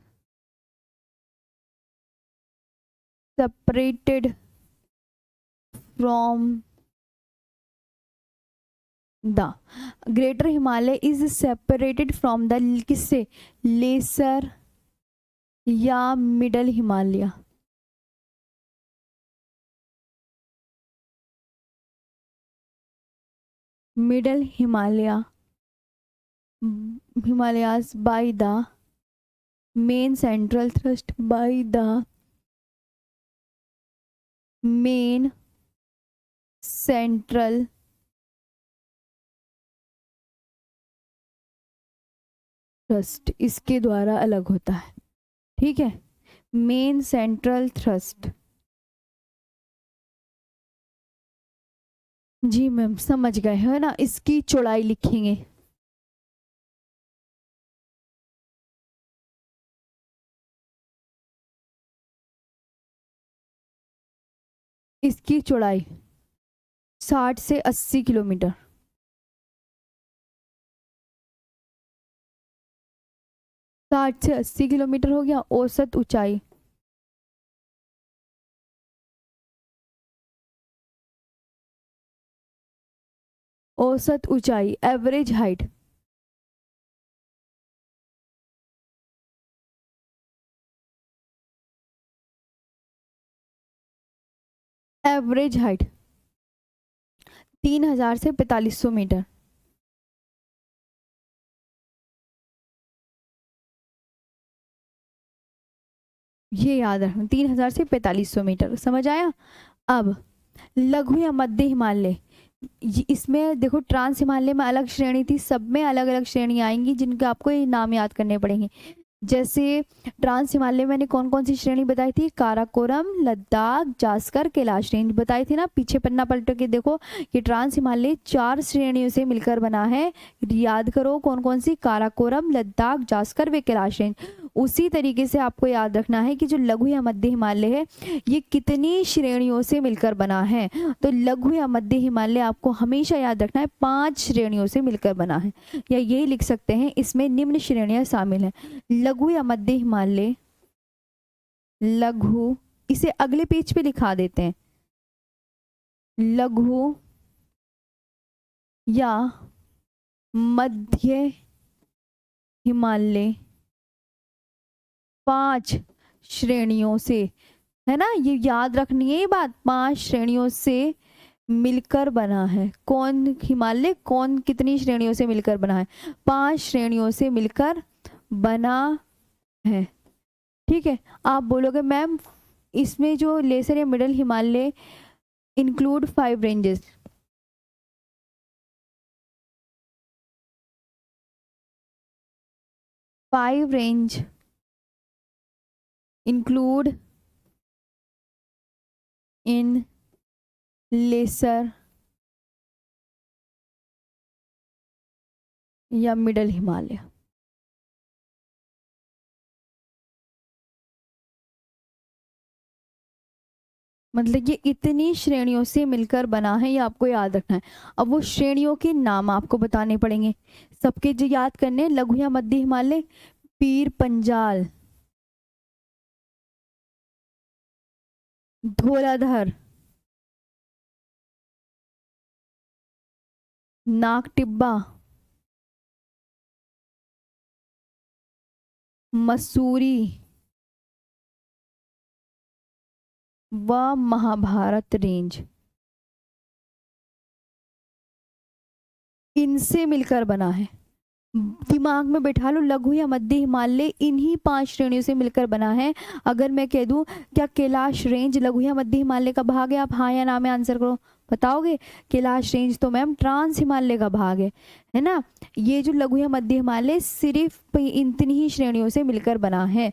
separated from the greater Himalaya is separated from the किससे? लेसर या middle Himalaya. Middle Himalaya, Himalayas by the main central thrust, by the main central thrust, इसके द्वारा अलग होता है। ठीक है, मेन सेंट्रल थ्रस्ट। जी ma'am समझ गए है ना, इसकी चौड़ाई लिखेंगे। इसकी चौड़ाई 60 से 80 किलोमीटर। साठ से 80 किलोमीटर हो गया। औसत ऊंचाई, औसत ऊंचाई, एवरेज हाइट, एवरेज हाइट। 3000 से 4500 मीटर। ये याद रखना, 3000 से 4500 मीटर, समझ आया। अब लघु या मध्य हिमालय, इसमें देखो ट्रांस हिमालय में अलग श्रेणी थी, सब में अलग अलग श्रेणी आएंगी जिनके आपको ये नाम याद करने पड़ेंगे। जैसे ट्रांस हिमालय मैंने कौन कौन सी श्रेणी बताई थी, काराकोरम, लद्दाख, जास्कर, कैलाश रेंज बताई थी ना। पीछे पन्ना पलट के देखो कि ट्रांस हिमालय 4 श्रेणियों से मिलकर बना है। याद करो कौन कौन सी, काराकोरम, लद्दाख, जास्कर व कैलाश रेंज। उसी तरीके से आपको याद रखना है कि जो लघु या मध्य हिमालय है ये कितनी श्रेणियों से मिलकर बना है। तो लघु या मध्य हिमालय आपको हमेशा याद रखना है 5 श्रेणियों से मिलकर बना है, या यही लिख सकते हैं इसमें निम्न श्रेणियां शामिल हैं। लघु या मध्य हिमालय, लघु, इसे अगले पेज पे लिखा देते हैं, लघु या मध्य हिमालय 5 श्रेणियों से, है ना, ये याद रखनी है ये बात, 5 श्रेणियों से मिलकर बना है। कौन हिमालय, कौन कितनी श्रेणियों से मिलकर बना है, 5 श्रेणियों से मिलकर बना है। ठीक है, आप बोलोगे मैम इसमें जो लेसर या middle Himalaya include 5 ranges, five range include in laser या मिडल हिमालय। मतलब ये इतनी श्रेणियों से मिलकर बना है, ये आपको याद रखना है। अब वो श्रेणियों के नाम आपको बताने पड़ेंगे, सबके जो याद करने। लघु या मध्य हिमालय, पीर पंजाल, धौलाधर, नाग टिब्बा, मसूरी व महाभारत रेंज, इनसे मिलकर बना है। दिमाग में बैठा लो, लघु या मध्य हिमालय इन्हीं 5 श्रेणियों से मिलकर बना है। अगर मैं कह दूं क्या कैलाश रेंज लघु या मध्य हिमालय का भाग है, आप हाँ या ना में आंसर करो, बताओगे। कैलाश रेंज तो मैम ट्रांस हिमालय का भाग है ना। ये जो लघु या मध्य हिमालय सिर्फ इतनी ही श्रेणियों से मिलकर बना है।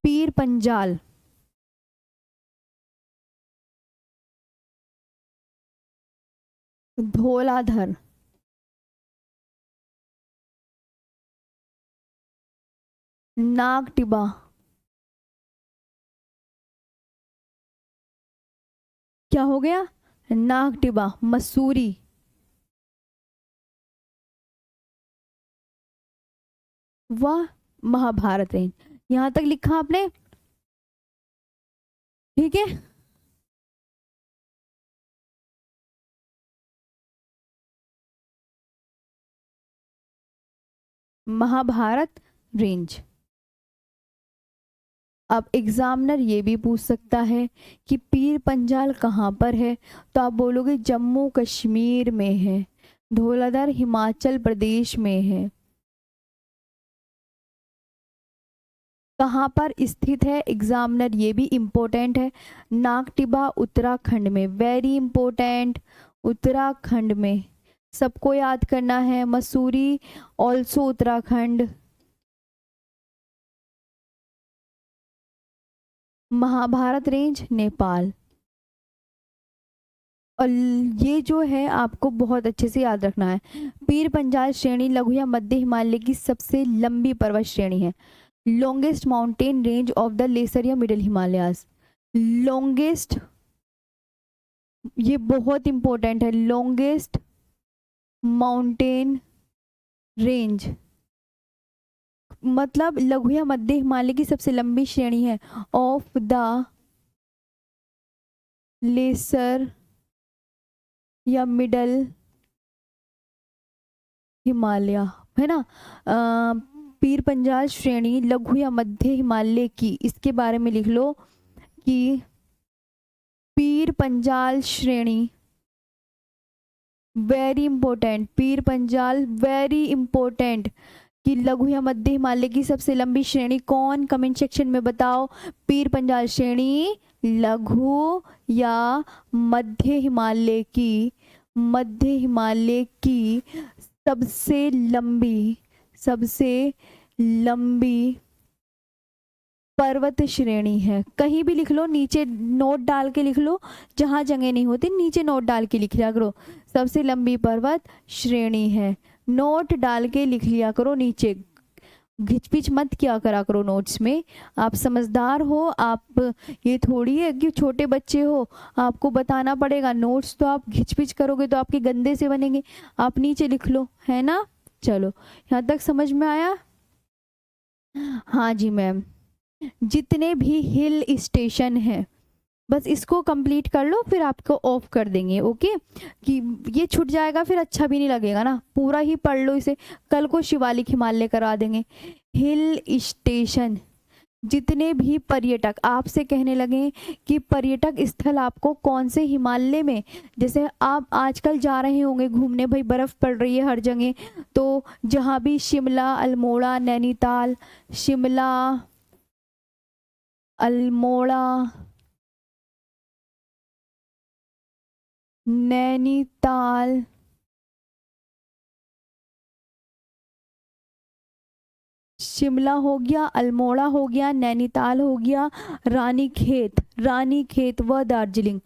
पीर पंजाल, धौलाधर, नाग टिब्बा, क्या हो गया, नाग टिब्बा, मसूरी, व महाभारत रेंज। यहां तक लिखा आपने, ठीक है। महाभारत रेंज। अब एग्जामिनर ये भी पूछ सकता है कि पीर पंजाल कहाँ पर है, तो आप बोलोगे जम्मू कश्मीर में है, धौलाधर हिमाचल प्रदेश में है। कहाँ पर स्थित है, एग्जामिनर ये भी इम्पोर्टेंट है। नाग टिब्बा उत्तराखंड में, वेरी इंपॉर्टेंट, उत्तराखंड में सबको याद करना है। मसूरी ऑल्सो उत्तराखंड। महाभारत रेंज नेपाल। और ये जो है आपको बहुत अच्छे से याद रखना है, पीर पंजाल श्रेणी लघु या मध्य हिमालय की सबसे लंबी पर्वत श्रेणी है। Longest mountain range of the lesser या मिडिल हिमालयाज। लॉन्गेस्ट, ये बहुत इंपॉर्टेंट है, लॉन्गेस्ट माउंटेन रेंज मतलब लघु या मध्य हिमालय की सबसे लंबी श्रेणी है ऑफ द लेसर या मिडल हिमालय, है ना। पीर पंजाल श्रेणी लघु या मध्य हिमालय की, इसके बारे में लिख लो कि पीर पंजाल श्रेणी very important, Pir Panjal very important. कि लघु या मध्य हिमालय की सबसे लंबी श्रेणी कौन, कमेंट सेक्शन में बताओ। पीर पंजाल श्रेणी लघु या मध्य हिमालय की, मध्य हिमालय की सबसे लंबी, सबसे लंबी पर्वत श्रेणी है। कहीं भी लिख लो, नीचे नोट डाल के लिख लो, जहां जगह नहीं होती नीचे नोट डाल के लिख लिया करो। सबसे लंबी पर्वत श्रेणी है, नोट डाल के लिख लिया करो नीचे, घिचपिच मत किया करा करो नोट्स में। आप समझदार हो, आप ये थोड़ी है कि छोटे बच्चे हो आपको बताना पड़ेगा। नोट्स तो आप घिचपिच करोगे तो आपके गंदे से बनेंगे। आप नीचे लिख लो, है ना। चलो, यहाँ तक समझ में आया। हाँ जी मैम, जितने भी हिल स्टेशन हैं, बस इसको कंप्लीट कर लो फिर आपको ऑफ कर देंगे। ओके, कि ये छूट जाएगा फिर अच्छा भी नहीं लगेगा ना, पूरा ही पढ़ लो इसे, कल को शिवालिक हिमालय करा देंगे। हिल स्टेशन, जितने भी पर्यटक आपसे कहने लगे कि पर्यटक स्थल आपको कौन से हिमालय में, जैसे आप आजकल जा रहे होंगे घूमने, भाई बर्फ़ पड़ रही है हर जगह, तो जहाँ भी शिमला, अल्मोड़ा, नैनीताल, शिमला, अल्मोड़ा, नैनीताल, शिमला हो गया, अल्मोड़ा हो गया, नैनीताल हो गया, रानीखेत, रानीखेत व दार्जिलिंग,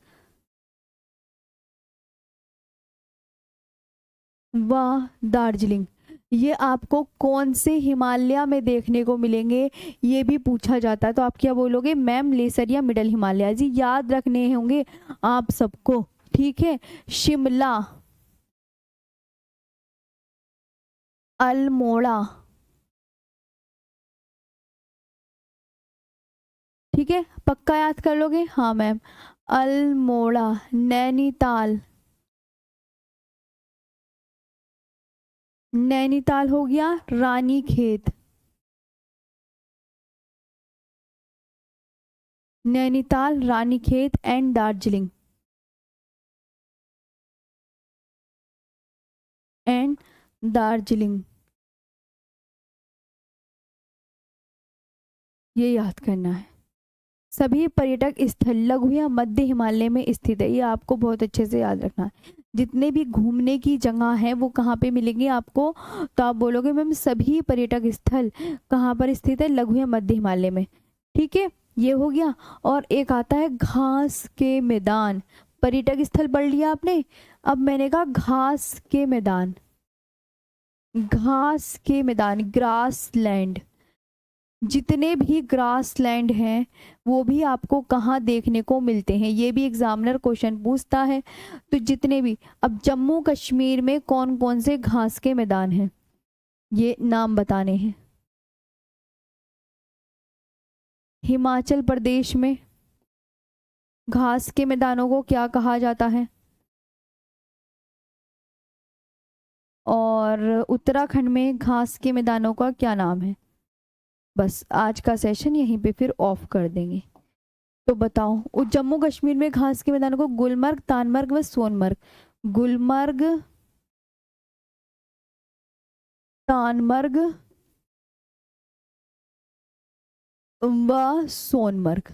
व दार्जिलिंग, ये आपको कौन से हिमालय में देखने को मिलेंगे, ये भी पूछा जाता है। तो आप क्या बोलोगे मैम, लेसर या मिडल हिमालय जी, याद रखने होंगे आप सबको, ठीक है। शिमला, अल्मोड़ा, ठीक है, पक्का याद कर लोगे। हाँ मैम, अल्मोड़ा, नैनीताल, नैनीताल हो गया, रानीखेत, नैनीताल, रानीखेत एंड दार्जिलिंग, एंड दार्जिलिंग, ये याद करना है। सभी पर्यटक स्थल लघु या मध्य हिमालय में स्थित है, ये आपको बहुत अच्छे से याद रखना है। जितने भी घूमने की जगह है वो कहाँ पे मिलेंगे आपको, तो आप बोलोगे मैम सभी पर्यटक स्थल कहाँ पर स्थित है, लघु या मध्य हिमालय में, ठीक है। ये हो गया। और एक आता है घास के मैदान, पर्यटक स्थल पढ़ लिया आपने, अब मैंने कहा घास के मैदान, घास के मैदान, ग्रास लैंड, जितने भी ग्रास लैंड हैं वो भी आपको कहाँ देखने को मिलते हैं, ये भी एग्जामिनर क्वेश्चन पूछता है। तो जितने भी, अब जम्मू कश्मीर में कौन कौन से घास के मैदान हैं, ये नाम बताने हैं। हिमाचल प्रदेश में घास के मैदानों को क्या कहा जाता है, और उत्तराखंड में घास के मैदानों का क्या नाम है। बस आज का सेशन यहीं पे फिर ऑफ कर देंगे। तो बताओ, जम्मू कश्मीर में घास के मैदानों को गुलमर्ग, तानमर्ग व सोनमर्ग, गुलमर्ग, तानमर्ग व सोनमर्ग,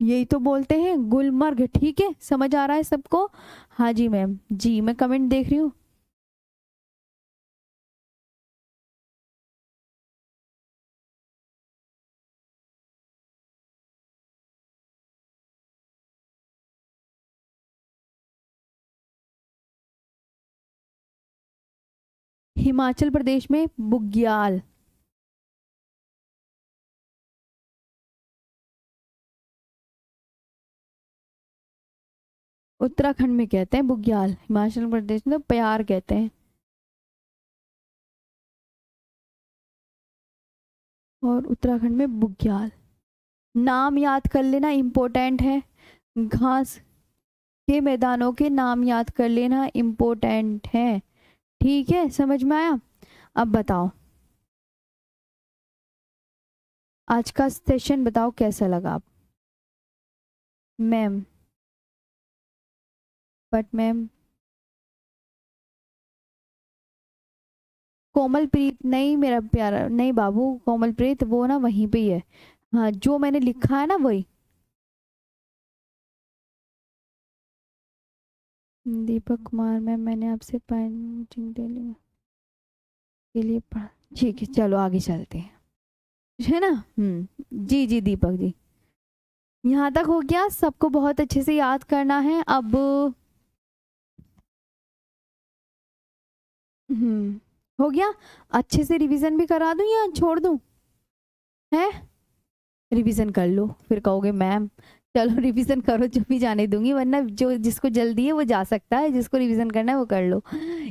यही तो बोलते हैं गुलमर्ग, ठीक है, समझ आ रहा है सबको। हाँ जी मैम, जी मैं कमेंट देख रही हूँ। हिमाचल प्रदेश में बुग्याल, उत्तराखंड में कहते हैं बुग्याल, हिमाचल प्रदेश में तो प्यार कहते हैं। और उत्तराखंड में बुग्याल, नाम याद कर लेना, इम्पोर्टेंट है। घास के मैदानों के नाम याद कर लेना, इम्पोर्टेंट है, ठीक है, समझ में आया। अब बताओ, आज का सेशन बताओ कैसा लगा आप। मैम बट मैम कोमलप्रीत नहीं मेरा प्यारा, नहीं बाबू, कोमलप्रीत वो ना वहीं पे ही है। हाँ जो मैंने लिखा है ना वही। दीपक कुमार मैम, मैंने आपसे पेंटिंग के लिए पढ़ा। ठीक है चलो आगे चलते हैं, है ना। जी जी दीपक जी, यहाँ तक हो गया, सबको बहुत अच्छे से याद करना है अब। हो गया। अच्छे से रिवीजन भी करा दूं या छोड़ दूं? है, रिवीजन कर लो फिर कहोगे मैम। चलो रिवीजन करो, जो भी जाने दूंगी, वरना जो जिसको जल्दी है वो जा सकता है, जिसको रिवीजन करना है वो कर लो।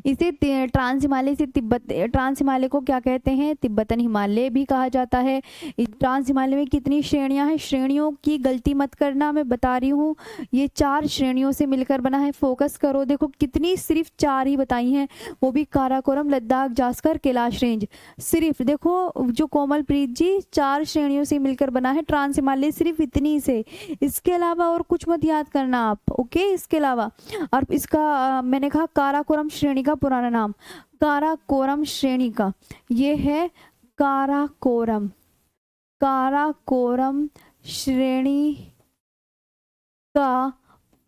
इसे ट्रांस हिमालय से तिब्बत, ट्रांस हिमालय को क्या कहते हैं? तिब्बतन हिमालय भी कहा जाता है। इस ट्रांस हिमालय में कितनी श्रेणियां हैं? श्रेणियों की गलती मत करना, मैं बता रही हूँ। ये 4 श्रेणियों से मिलकर बना है। फोकस करो, देखो कितनी, सिर्फ 4 ही बताई हैं, वो भी काराकोरम, लद्दाख, जास्कर, कैलाश रेंज। सिर्फ देखो जो कोमलप्रीत जी, 4 श्रेणियों से मिलकर बना है ट्रांस हिमालय, सिर्फ इतनी से। इसके अलावा और कुछ मत याद करना आप, ओके। इसके अलावा, और इसका मैंने कहा काराकोरम श्रेणी का पुराना नाम, काराकोरम श्रेणी का ये है काराकोरम, काराकोरम श्रेणी का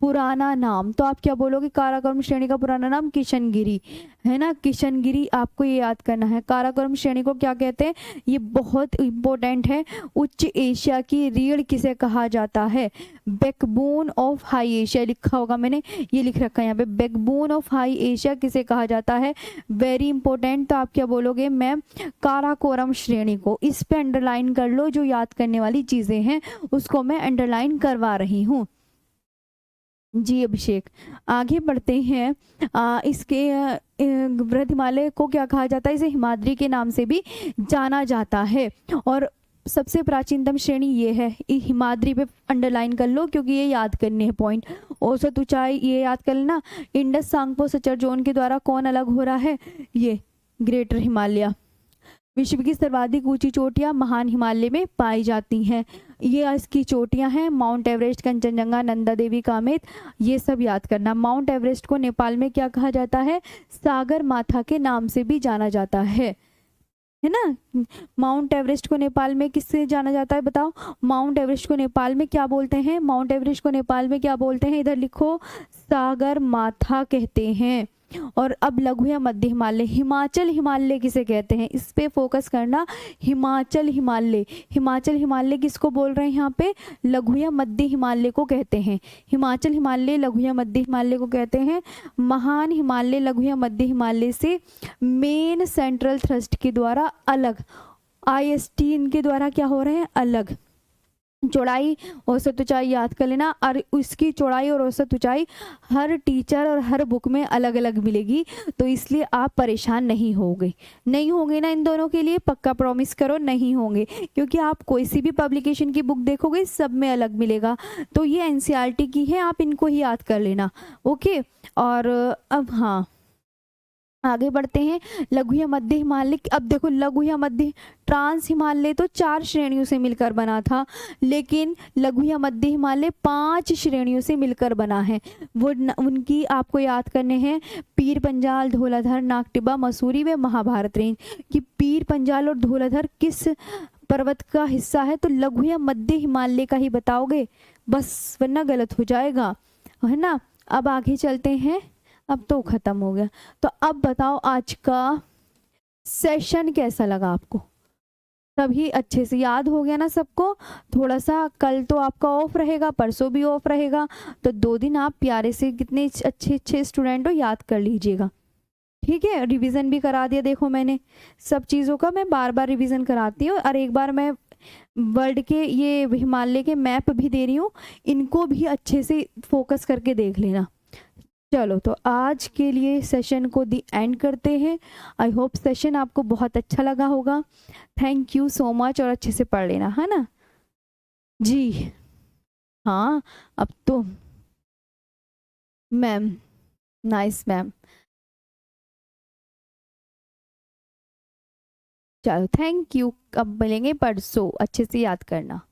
पुराना नाम। तो आप क्या बोलोगे? काराकोरम श्रेणी का पुराना नाम किशनगिरी, है ना। किशनगिरी आपको ये याद करना है। काराकोरम श्रेणी को क्या कहते हैं? ये बहुत इंपॉर्टेंट है। उच्च एशिया की रीढ़ किसे कहा जाता है? बैकबोन ऑफ हाई एशिया लिखा होगा मैंने, ये लिख रखा है यहाँ पे, बैकबोन ऑफ हाई एशिया किसे कहा जाता है? Very important. तो आप क्या बोलोगे? मैम काराकोरम श्रेणी को। इस पे अंडरलाइन कर लो, जो याद करने वाली चीजें हैं उसको मैं अंडरलाइन करवा रही हूँ। जी अभिषेक, आगे बढ़ते हैं। इसके वृहद हिमालय को क्या कहा जाता है? इसे हिमाद्री के नाम से भी जाना जाता है। और सबसे प्राचीनतम श्रेणी ये है, हिमाद्री पे अंडरलाइन कर लो, क्योंकि ये याद करने हैं पॉइंट। औसत ऊंचाई ये याद कर लेना। इंडस सांगपो सचर जोन के द्वारा कौन अलग हो रहा है? ये ग्रेटर हिमालय। विश्व की सर्वाधिक ऊंची चोटियां महान हिमालय में पाई जाती हैं। ये इसकी चोटियां हैं, माउंट एवरेस्ट, कंचनजंगा, नंदा देवी, कामेत, ये सब याद करना। माउंट एवरेस्ट को नेपाल में क्या कहा जाता है? सागर माथा के नाम से भी जाना जाता है ना। माउंट एवरेस्ट को नेपाल में किससे जाना जाता है बताओ? माउंट एवरेस्ट को नेपाल में क्या बोलते हैं? माउंट एवरेस्ट को नेपाल में क्या बोलते हैं? इधर लिखो, सागर माथा कहते हैं। और अब लघु या मध्य हिमालय, हिमाचल हिमालय किसे कहते हैं? इस पे फोकस करना। हिमाचल हिमालय, हिमाचल हिमालय किसको बोल रहे हैं यहाँ पे? लघु या मध्य हिमालय को कहते हैं। हिमाचल हिमालय लघु या मध्य हिमालय को कहते हैं। महान हिमालय लघु या मध्य हिमालय से मेन सेंट्रल थ्रस्ट के द्वारा अलग, IST इनके द्वारा क्या हो रहे हैं? अलग। चौड़ाई, औसत ऊंचाई याद कर लेना। और उसकी चौड़ाई और औसत ऊंचाई हर टीचर और हर बुक में अलग अलग मिलेगी, तो इसलिए आप परेशान नहीं होंगे। नहीं होंगे ना इन दोनों के लिए? पक्का प्रॉमिस करो नहीं होंगे, क्योंकि आप कोई सी भी पब्लिकेशन की बुक देखोगे सब में अलग मिलेगा। तो ये NCERT की है, आप इनको ही याद कर लेना, ओके। और अब हाँ आगे बढ़ते हैं। लघु या मध्य हिमालय, अब देखो लघु या मध्य, ट्रांस हिमालय तो 4 श्रेणियों से मिलकर बना था, लेकिन लघु या मध्य हिमालय 5 श्रेणियों से मिलकर बना है। वो उनकी आपको याद करने हैं। पीर पंजाल, धौलाधर, नागटिब्बा, मसूरी व महाभारत रेंज। कि पीर पंजाल और धौलाधर किस पर्वत का हिस्सा है? तो लघु या मध्य हिमालय का ही बताओगे बस, वरना गलत हो जाएगा, है ना। अब आगे चलते हैं, अब तो खत्म हो गया। तो अब बताओ आज का सेशन कैसा लगा आपको? सभी अच्छे से याद हो गया ना सबको? थोड़ा सा कल तो आपका ऑफ रहेगा, परसों भी ऑफ रहेगा, तो 2 दिन आप प्यारे से, कितने अच्छे अच्छे स्टूडेंट हो, याद कर लीजिएगा, ठीक है। रिवीजन भी करा दिया, देखो मैंने सब चीज़ों का मैं बार बार रिवीजन कराती हूँ। और एक बार मैं वर्ल्ड के ये हिमालय के मैप भी दे रही हूँ, इनको भी अच्छे से फोकस करके देख लेना। चलो तो आज के लिए सेशन को दी एंड करते हैं। आई होप सेशन आपको बहुत अच्छा लगा होगा। थैंक यू सो मच, और अच्छे से पढ़ लेना, है ना जी। हाँ अब तो मैम, नाइस मैम। चलो थैंक यू, अब मिलेंगे परसों, अच्छे से याद करना।